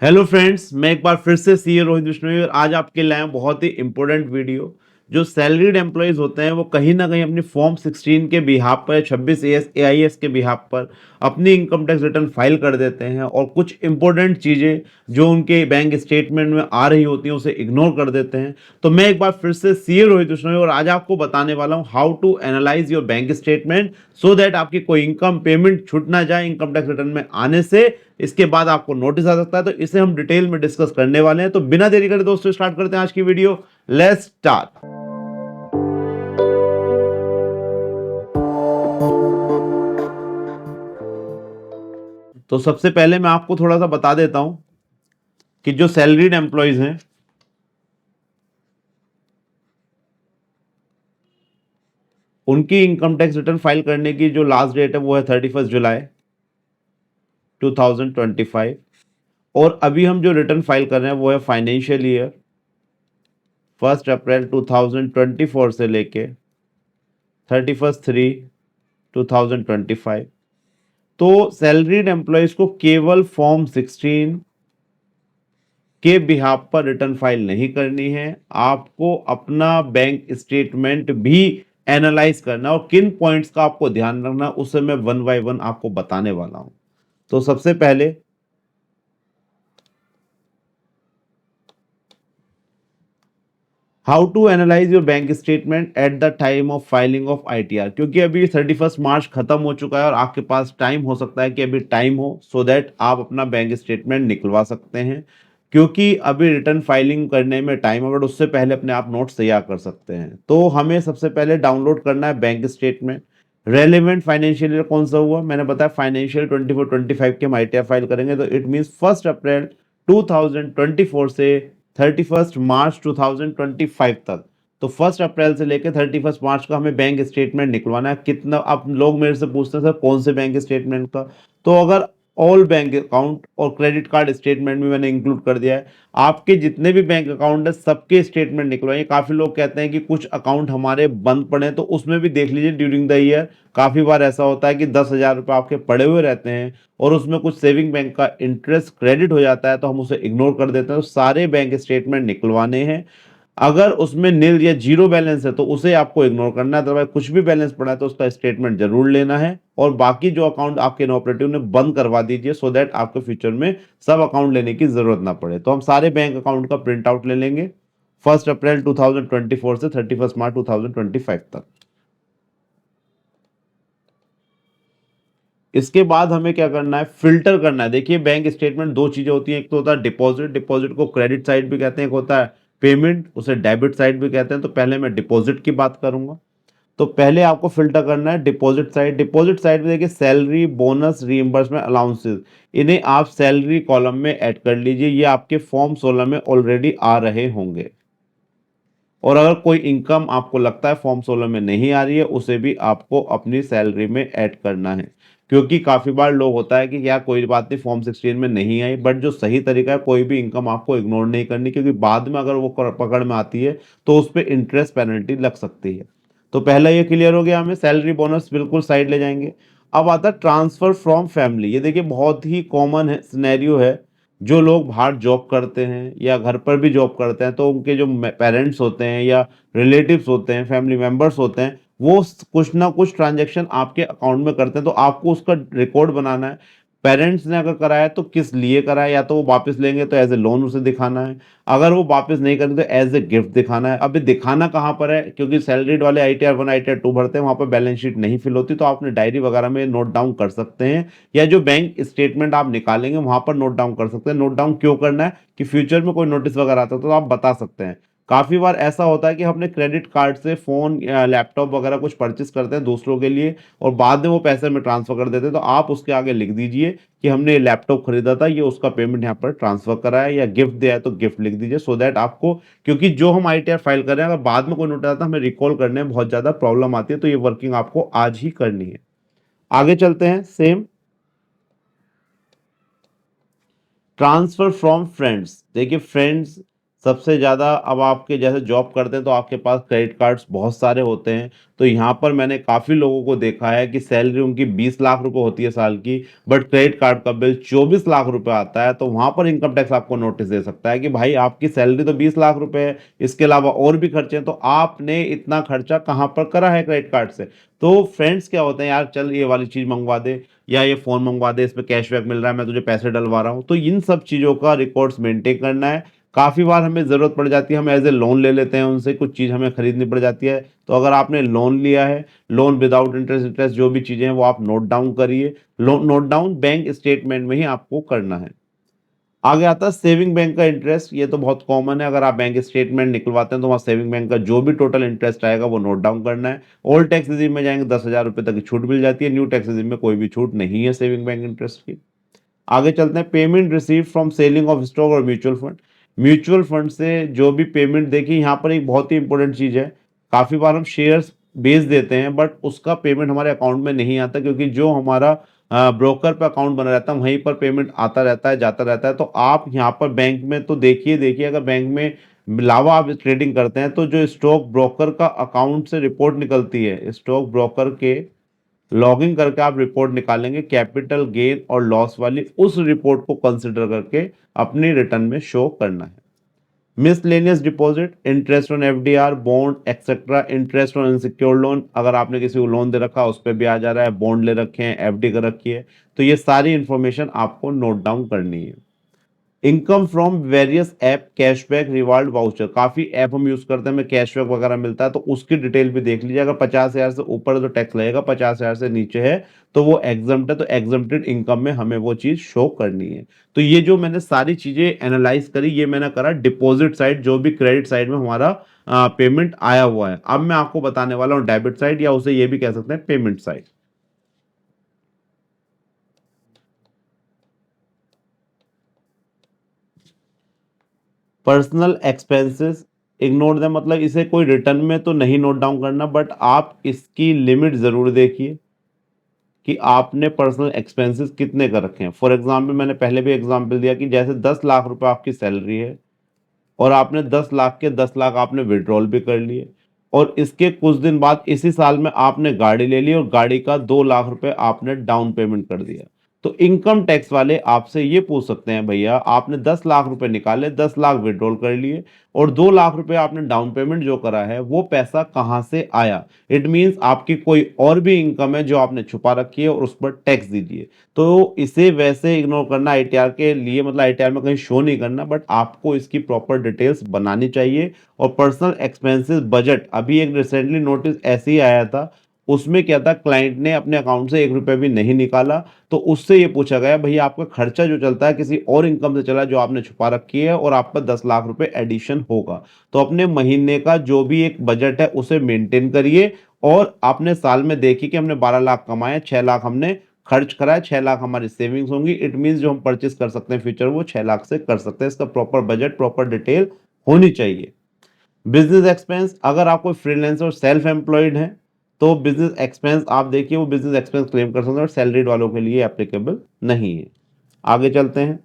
Hello friends, मैं एक बार फिर से सीए रोहित बिश्नोई और आज आपके लिए आया हूं बहुत ही इंपॉर्टेंट वीडियो। जो सैलरीड एम्प्लॉयज होते हैं वो कहीं ना कहीं अपनी फॉर्म 16 के बिहाफ पर 26 एआईएस के बिहाफ पर अपनी इनकम टैक्स रिटर्न फाइल कर देते हैं और कुछ इंपॉर्टेंट चीज़ें जो उनके बैंक स्टेटमेंट में आ रही होती हैं उसे इग्नोर कर देते हैं। तो मैं एक बार फिर से सीए रोहित बिश्नोई और आज आपको बताने वाला हूँ how to analyse your bank statement so that आपकी कोई इनकम पेमेंट छूट ना जाए इनकम टैक्स रिटर्न में आने से। इसके बाद आपको नोटिस आ सकता है, तो इसे हम डिटेल में डिस्कस करने वाले हैं। तो बिना देरी करे दोस्तों स्टार्ट करते हैं आज की वीडियो। Let's start. तो सबसे पहले मैं आपको थोड़ा सा बता देता हूं कि जो सैलरीड एम्प्लॉयज हैं उनकी इनकम टैक्स रिटर्न फाइल करने की जो लास्ट डेट है वो है 31 जुलाई 2025। और अभी हम जो रिटर्न फाइल कर रहे हैं वो है फाइनेंशियल ईयर 1 अप्रैल 2024 से लेके 31/3/2025। तो सैलरीड एम्प्लॉयज को केवल फॉर्म 16 के बिहाफ पर रिटर्न फाइल नहीं करनी है, आपको अपना बैंक स्टेटमेंट भी एनालाइज करना और किन पॉइंट्स का आपको ध्यान रखना उसे मैं वन बाय वन आपको बताने वाला हूं। तो सबसे पहले how to analyse your bank statement at the time of filing of ITR, क्योंकि अभी 31 मार्च खत्म हो चुका है और आपके पास टाइम हो सकता है कि अभी टाइम हो सो दैट आप अपना बैंक स्टेटमेंट निकलवा सकते हैं। क्योंकि अभी रिटर्न फाइलिंग करने में टाइम है बट उससे पहले अपने आप नोट्स तैयार कर सकते हैं। तो हमें सबसे पहले डाउनलोड करना है bank statement. Relevant financial year कौन सा हुआ, मैंने बताया फाइनेंशियल 24-25 के हम आईटीआर फाइल करेंगे, तो इट मीन 1 अप्रैल 2024 से 31 मार्च 2025 तक। तो 1 अप्रैल से लेकर 31 मार्च का हमें बैंक स्टेटमेंट निकलवाना है। कितना आप लोग मेरे से पूछते हैं सर कौन से बैंक स्टेटमेंट का, तो अगर ऑल बैंक अकाउंट और क्रेडिट कार्ड स्टेटमेंट भी मैंने इंक्लूड कर दिया है। आपके जितने भी बैंक अकाउंट है सबके स्टेटमेंट निकलवाइए। काफी लोग कहते हैं कि कुछ अकाउंट हमारे बंद पड़े हैं, तो उसमें भी देख लीजिए ड्यूरिंग द ईयर। काफी बार ऐसा होता है कि 10,000 रुपये आपके पड़े हुए रहते हैं और उसमें कुछ सेविंग बैंक का इंटरेस्ट क्रेडिट हो जाता है तो हम उसे इग्नोर कर देते हैं। तो सारे बैंक स्टेटमेंट निकलवाने हैं। अगर उसमें नील या जीरो बैलेंस है तो उसे आपको इग्नोर करना है, अदरवाइज कुछ भी बैलेंस पड़ा है तो उसका स्टेटमेंट जरूर लेना है। और बाकी जो अकाउंट आपके इनऑपरेटिव ने बंद करवा दीजिए सो दैट आपको फ्यूचर में सब अकाउंट लेने की जरूरत ना पड़े। तो हम सारे बैंक अकाउंट का प्रिंट आउट ले लेंगे 1 अप्रैल 2024 से 31 मार्च 2025 तक। इसके बाद हमें क्या करना है, फिल्टर करना है। देखिए बैंक स्टेटमेंट दो चीजें होती हैं, एक तो होता है डिपॉजिट, डिपॉजिट को क्रेडिट साइड भी कहते हैं, एक होता है पेमेंट, उसे डेबिट साइड भी कहते हैं। तो पहले मैं डिपॉजिट की बात करूंगा। तो पहले आपको फिल्टर करना है डिपॉजिट साइड। डिपॉजिट साइड में देखिए सैलरी, बोनस, रीइंबर्समेंट, अलाउंसेस, इन्हें आप सैलरी कॉलम में ऐड कर लीजिए। ये आपके फॉर्म 16 में ऑलरेडी आ रहे होंगे। और अगर कोई इनकम आपको लगता है फॉर्म 16 में नहीं आ रही है उसे भी आपको अपनी सैलरी में ऐड करना है। क्योंकि काफी बार लोग होता है कि यार कोई बात नहीं फॉर्म 16 में नहीं आई, बट जो सही तरीका है कोई भी इनकम आपको इग्नोर नहीं करनी, क्योंकि बाद में अगर वो पकड़ में आती है तो उस पर इंटरेस्ट पेनल्टी लग सकती है। तो पहला ये क्लियर हो गया, हमें सैलरी बोनस बिल्कुल साइड ले जाएंगे। अब आता है ट्रांसफर फ्रॉम फैमिली। ये देखिए बहुत ही कॉमन है, सिनेरियो है। जो लोग बाहर जॉब करते हैं या घर पर भी जॉब करते हैं तो उनके जो पेरेंट्स होते हैं या रिलेटिव्स होते हैं, फैमिली मेंबर्स होते हैं, वो कुछ ना कुछ ट्रांजैक्शन आपके अकाउंट में करते हैं। तो आपको उसका रिकॉर्ड बनाना है। पेरेंट्स ने अगर कराया तो किस लिए कराया, या तो वो वापस लेंगे तो एज ए लोन उसे दिखाना है, अगर वो वापस नहीं करेंगे तो एज ए गिफ्ट दिखाना है। अभी दिखाना कहाँ पर है, क्योंकि सैलरीड वाले आईटीआर 1 आईटीआर 2 भरते हैं वहां पर बैलेंस शीट नहीं फिल होती, तो आपने डायरी वगैरह में नोट डाउन कर सकते हैं, या जो बैंक स्टेटमेंट आप निकालेंगे वहां पर नोट डाउन कर सकते हैं। नोट डाउन क्यों करना है कि फ्यूचर में कोई नोटिस वगैरह आता है तो आप बता सकते हैं। काफी बार ऐसा होता है कि हम अपने क्रेडिट कार्ड से फोन या लैपटॉप वगैरह कुछ परचेस करते हैं दूसरों के लिए और बाद में वो पैसे में ट्रांसफर कर देते हैं, तो आप उसके आगे लिख दीजिए कि हमने ये लैपटॉप खरीदा था, ये उसका पेमेंट यहाँ पर ट्रांसफर करा है, या गिफ्ट दिया है तो गिफ्ट लिख दीजिए सो दैट आपको, क्योंकि जो हम आईटीआर फाइल कर रहे हैं अगर बाद में कोई नोटिस आता है हमें रिकॉल करने में बहुत ज्यादा प्रॉब्लम आती है। तो ये वर्किंग आपको आज ही करनी है। आगे चलते हैं। Same transfer from friends. देखिए फ्रेंड्स सबसे ज़्यादा अब आपके जैसे जॉब करते हैं तो आपके पास क्रेडिट कार्ड्स बहुत सारे होते हैं। तो यहाँ पर मैंने काफ़ी लोगों को देखा है कि सैलरी उनकी 20 लाख रुपए होती है साल की, बट क्रेडिट कार्ड का बिल 24 लाख रुपए आता है। तो वहाँ पर इनकम टैक्स आपको नोटिस दे सकता है कि भाई आपकी सैलरी तो 20 लाख रुपए है, इसके अलावा और भी खर्चे हैं, तो आपने इतना खर्चा कहाँ पर करा है क्रेडिट कार्ड से। तो फ्रेंड्स क्या होते हैं, यार चल ये वाली चीज़ मंगवा दे या ये फ़ोन मंगवा दे, इस पे कैशबैक मिल रहा है, मैं तुझे पैसे डलवा रहा हूँ। तो इन सब चीज़ों का रिकॉर्ड्स मेंटेन करना है। काफ़ी बार हमें ज़रूरत पड़ जाती है, हम एज़ ए लोन ले लेते हैं उनसे, कुछ चीज़ हमें खरीदनी पड़ जाती है। तो अगर आपने लोन लिया है, लोन विदाउट इंटरेस्ट जो भी चीज़ें हैं वो आप नोट डाउन करिए। नोट डाउन बैंक स्टेटमेंट में ही आपको करना है। आगे आता है सेविंग बैंक का इंटरेस्ट। ये तो बहुत कॉमन है, अगर आप बैंक स्टेटमेंट निकलवाते हैं तो वहाँ सेविंग बैंक का जो भी टोटल इंटरेस्ट आएगा वो नोट डाउन करना है। ओल्ड टैक्स रिजीम में जाएंगे 10,000 रुपये तक की छूट मिल जाती है, न्यू टैक्स रिजीम में कोई भी छूट नहीं है सेविंग बैंक इंटरेस्ट की। आगे चलते हैं, payment receive from selling of stock और म्यूचुअल फंड। म्यूचुअल फंड से जो भी पेमेंट, देखिए यहाँ पर एक बहुत ही इंपॉर्टेंट चीज़ है। काफ़ी बार हम शेयर्स बेच देते हैं बट उसका पेमेंट हमारे अकाउंट में नहीं आता, क्योंकि जो हमारा ब्रोकर पे अकाउंट बना रहता है वहीं पर पेमेंट आता रहता है, जाता रहता है। तो आप यहाँ पर बैंक में तो देखिए देखिए, अगर बैंक में अलावा आप ट्रेडिंग करते हैं तो जो स्टॉक ब्रोकर का अकाउंट से रिपोर्ट निकलती है, स्टॉक ब्रोकर के लॉगिन करके आप रिपोर्ट निकालेंगे कैपिटल गेन और लॉस वाली, उस रिपोर्ट को कंसिडर करके अपनी रिटर्न में शो करना है। Miscellaneous deposit, interest on FDR, bond etcetera, interest on unsecured loan, अगर आपने किसी को लोन दे रखा उस पर भी आ जा रहा है, बॉन्ड ले रखे हैं, एफडी कर रखी है, तो ये सारी इंफॉर्मेशन आपको नोट डाउन करनी है। Income from various app, cashback, reward, voucher, काफी ऐप हम यूज करते हैं, हमें कैशबैक वगैरह मिलता है, तो उसकी डिटेल भी देख लीजिए। अगर 50,000 से ऊपर है तो टैक्स लगेगा, 50,000 से नीचे है तो वो एग्जम्प्ट है, तो एग्जम्प्टेड इनकम में हमें वो चीज शो करनी है। तो ये जो मैंने सारी चीजें एनालाइज करी, ये मैंने करा डिपॉजिट साइड, जो भी क्रेडिट साइड में हमारा पेमेंट आया हुआ है। अब मैं आपको बताने वाला हूँ डेबिट साइड, या उसे ये भी कह सकते हैं payment side. Personal expenses, ignore दें, मतलब इसे कोई रिटर्न में तो नहीं नोट डाउन करना, बट आप इसकी लिमिट ज़रूर देखिए कि आपने पर्सनल एक्सपेंसेस कितने कर रखे हैं। फॉर एग्जांपल, मैंने पहले भी एग्जांपल दिया कि जैसे 10 लाख रुपए आपकी सैलरी है और आपने 10 लाख के 10 लाख आपने विड्रॉल भी कर लिए, और इसके कुछ दिन बाद इसी साल में आपने गाड़ी ले ली और गाड़ी का 2 लाख रुपए आपने डाउन पेमेंट कर दिया। तो इनकम टैक्स वाले आपसे ये पूछ सकते हैं, भैया आपने 10 लाख रुपए निकाले, 10 लाख विड्रॉल कर लिए और 2 लाख रुपए आपने डाउन पेमेंट जो करा है वो पैसा कहाँ से आया। इट मीन्स आपकी कोई और भी इनकम है जो आपने छुपा रखी है और उस पर टैक्स दीजिए। तो इसे वैसे इग्नोर करना आईटीआर के लिए, मतलब आईटीआर में कहीं शो नहीं करना, बट आपको इसकी प्रॉपर डिटेल्स बनानी चाहिए। और पर्सनल एक्सपेंसेस बजट, अभी एक रिसेंटली नोटिस ऐसे ही आया था, उसमें क्या था, क्लाइंट ने अपने अकाउंट से 1 रुपए भी नहीं निकाला, तो उससे ये पूछा गया भैया आपका खर्चा जो चलता है किसी और इनकम से चला है जो आपने छुपा रखी है और आपका 10 लाख रुपए एडिशन होगा। तो अपने महीने का जो भी एक बजट है उसे मेंटेन करिए, और आपने साल में देखिए कि हमने 12 लाख कमाए, 6 लाख हमने खर्च करा है, 6 लाख हमारी सेविंग्स होंगी। इट मीन्स जो हम परचेस कर सकते हैं फ्यूचर वो 6 लाख से कर सकते हैं। इसका प्रॉपर बजट, प्रॉपर डिटेल होनी चाहिए। बिजनेस एक्सपेंस, अगर आप कोई फ्रीलांसर और सेल्फ एम्प्लॉयड हैं तो बिजनेस एक्सपेंस आप देखिए, वो बिजनेस एक्सपेंस क्लेम कर सकते हैं और सैलरीड वालों के लिए एप्लीकेबल नहीं है। आगे चलते हैं,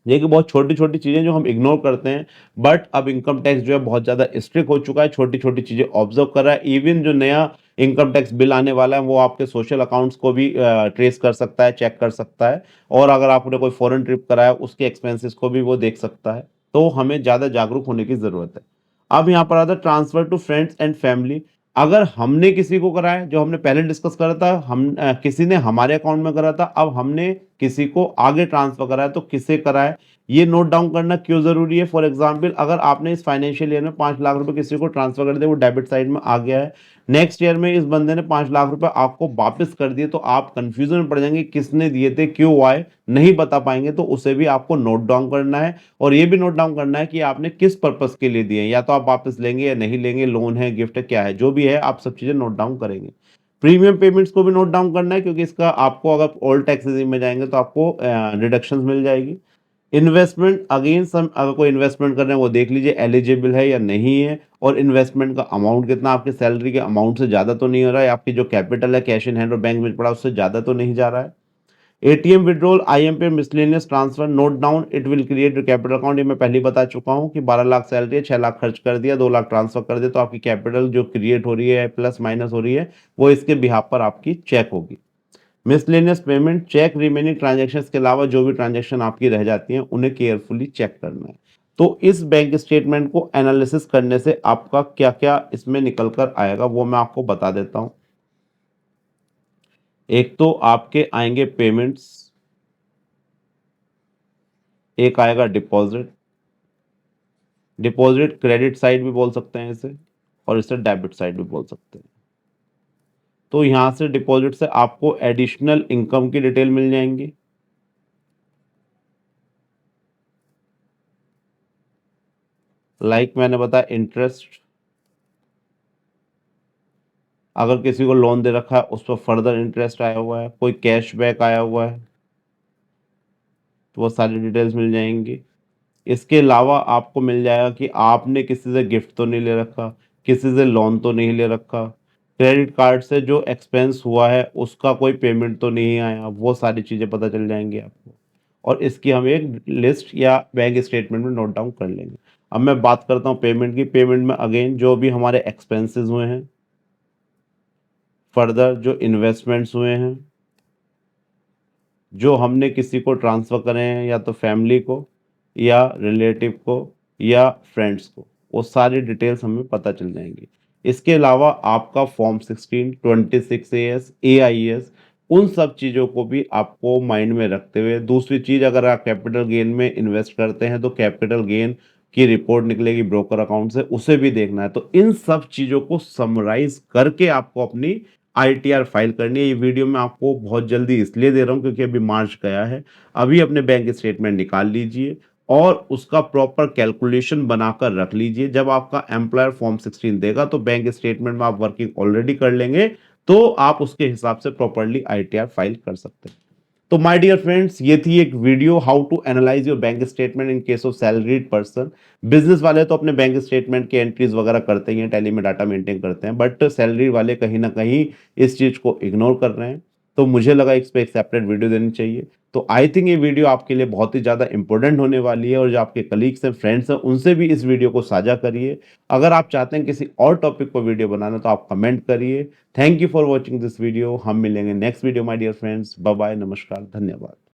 ये कि बहुत छोटी छोटी चीजें जो हम इग्नोर करते हैं, बट अब इनकम टैक्स जो है बहुत ज्यादा स्ट्रिक्ट हो चुका है, छोटी छोटी चीजें ऑब्जर्व कर रहा है। इवन जो नया इनकम टैक्स बिल आने वाला है वो आपके सोशल अकाउंट्स को भी ट्रेस कर सकता है, चेक कर सकता है, और अगर आपने कोई फॉरेन ट्रिप कराया उसके एक्सपेंसेस को भी वो देख सकता है। तो हमें ज्यादा जागरूक होने की जरूरत है। अब यहाँ पर आता है transfer to friends and family. अगर हमने किसी को कराया, जो हमने पहले डिस्कस करा था, हम किसी ने हमारे अकाउंट में करा था, अब हमने किसी को आगे ट्रांसफर कराया, तो किसे कराया ये नोट डाउन करना क्यों जरूरी है। फॉर एग्जांपल, अगर आपने इस फाइनेंशियल ईयर में 5 लाख रुपए किसी को ट्रांसफर कर दिया, वो डेबिट साइड में आ गया है, नेक्स्ट ईयर में इस बंदे ने 5 लाख रुपए आपको वापस कर दिए, तो आप कंफ्यूजन में पड़ जाएंगे किसने दिए थे, क्यों आए, नहीं बता पाएंगे, तो उसे भी आपको नोट डाउन करना है। और ये भी नोट डाउन करना है कि आपने किस पर्पस के लिए दिए हैं, या तो आप वापस लेंगे या नहीं लेंगे, लोन है, गिफ्ट है, क्या है, जो भी है आप सब चीजें नोट डाउन करेंगे। प्रीमियम पेमेंट्स को भी नोट डाउन करना है, क्योंकि इसका आपको, अगर ओल्ड टैक्स में जाएंगे तो आपको रिडक्शन मिल जाएगी। इन्वेस्टमेंट, अगेन सम, अगर कोई इन्वेस्टमेंट कर रहे हैं वो देख लीजिए एलिजिबल है या नहीं है, और इन्वेस्टमेंट का अमाउंट कितना, आपकी सैलरी के अमाउंट से ज़्यादा तो नहीं हो रहा है, आपकी जो कैपिटल है कैश इन हैंड और बैंक में पड़ा उससे ज़्यादा तो नहीं जा रहा है। ATM withdrawal, IMP, miscellaneous transfer, note down, it will create your capital account. ये मैं पहले ही बता चुका हूँ कि 12 लाख सैलरी है, 6 लाख खर्च कर दिया, 2 लाख ट्रांसफर कर दिया, तो आपकी कैपिटल जो क्रिएट हो रही है प्लस माइनस हो रही है वो इसके बिहाफ पर आपकी चेक होगी। Miscellaneous payment, check remaining transaction के अलावा जो भी ट्रांजेक्शन आपकी रह जाती हैं उन्हें केयरफुली चेक करना है। तो इस बैंक स्टेटमेंट को एनालिसिस करने से आपका क्या क्या इसमें निकल कर आएगा वो मैं आपको बता देता हूं। एक तो आपके आएंगे पेमेंट्स, एक आएगा डिपॉजिट। डिपॉजिट क्रेडिट साइड भी बोल सकते हैं इसे, और इसे डेबिट साइड भी बोल सकते हैं। तो यहां से डिपॉजिट से आपको एडिशनल इनकम की डिटेल मिल जाएंगी। लाइक मैंने बताया इंटरेस्ट, अगर किसी को लोन दे रखा है उस पर फर्दर इंटरेस्ट आया हुआ है, कोई कैशबैक आया हुआ है, तो वो सारी डिटेल्स मिल जाएंगी। इसके अलावा आपको मिल जाएगा कि आपने किसी से गिफ्ट तो नहीं ले रखा, किसी से लोन तो नहीं ले रखा, क्रेडिट कार्ड से जो एक्सपेंस हुआ है उसका कोई पेमेंट तो नहीं आया, वो सारी चीज़ें पता चल जाएंगी आपको। और इसकी हम एक लिस्ट या बैंक स्टेटमेंट में नोट डाउन कर लेंगे। अब मैं बात करता हूँ पेमेंट की। पेमेंट में अगेन जो भी हमारे एक्सपेंसेस हुए हैं, फर्दर जो इन्वेस्टमेंट्स हुए हैं, जो हमने किसी को ट्रांसफ़र करे हैं या तो फैमिली को या रिलेटिव को या फ्रेंड्स को, वो सारी डिटेल्स हमें पता चल जाएंगी। इसके अलावा आपका फॉर्म 16, 26 एएस, एआईएस, उन सब चीज़ों को भी आपको माइंड में रखते हुए, दूसरी चीज़ अगर आप कैपिटल गेन में इन्वेस्ट करते हैं तो कैपिटल गेन की रिपोर्ट निकलेगी ब्रोकर अकाउंट से, उसे भी देखना है। तो इन सब चीज़ों को समराइज करके आपको अपनी आईटीआर फाइल करनी है। ये वीडियो मैं आपको बहुत जल्दी इसलिए दे रहा हूँ क्योंकि अभी मार्च गया है। अभी अपने बैंक स्टेटमेंट निकाल लीजिए और उसका प्रॉपर कैलकुलेशन बनाकर रख लीजिए। जब आपका एम्प्लॉयर फॉर्म 16 देगा तो बैंक स्टेटमेंट में आप वर्किंग ऑलरेडी कर लेंगे, तो आप उसके हिसाब से प्रॉपरली आईटीआर फाइल कर सकते हैं। तो माय डियर फ्रेंड्स, ये थी एक video how to analyse your bank statement in case of salaried person. Business वाले तो अपने बैंक स्टेटमेंट के एंट्रीज वगैरह करते ही हैं, टैली में डाटा मेंटेन करते हैं, बट सैलरी वाले कहीं ना कहीं इस चीज को इग्नोर कर रहे हैं। तो मुझे लगा इस पे एक सेपरेट वीडियो देनी चाहिए। तो आई थिंक ये वीडियो आपके लिए बहुत ही ज्यादा इंपॉर्टेंट होने वाली है, और जो आपके कलीग्स हैं, फ्रेंड्स हैं, उनसे भी इस वीडियो को साझा करिए। अगर आप चाहते हैं किसी और टॉपिक पर वीडियो बनाना तो आप कमेंट करिए। Thank you for watching this video. हम मिलेंगे next video my dear friends. Bye bye, नमस्कार, धन्यवाद।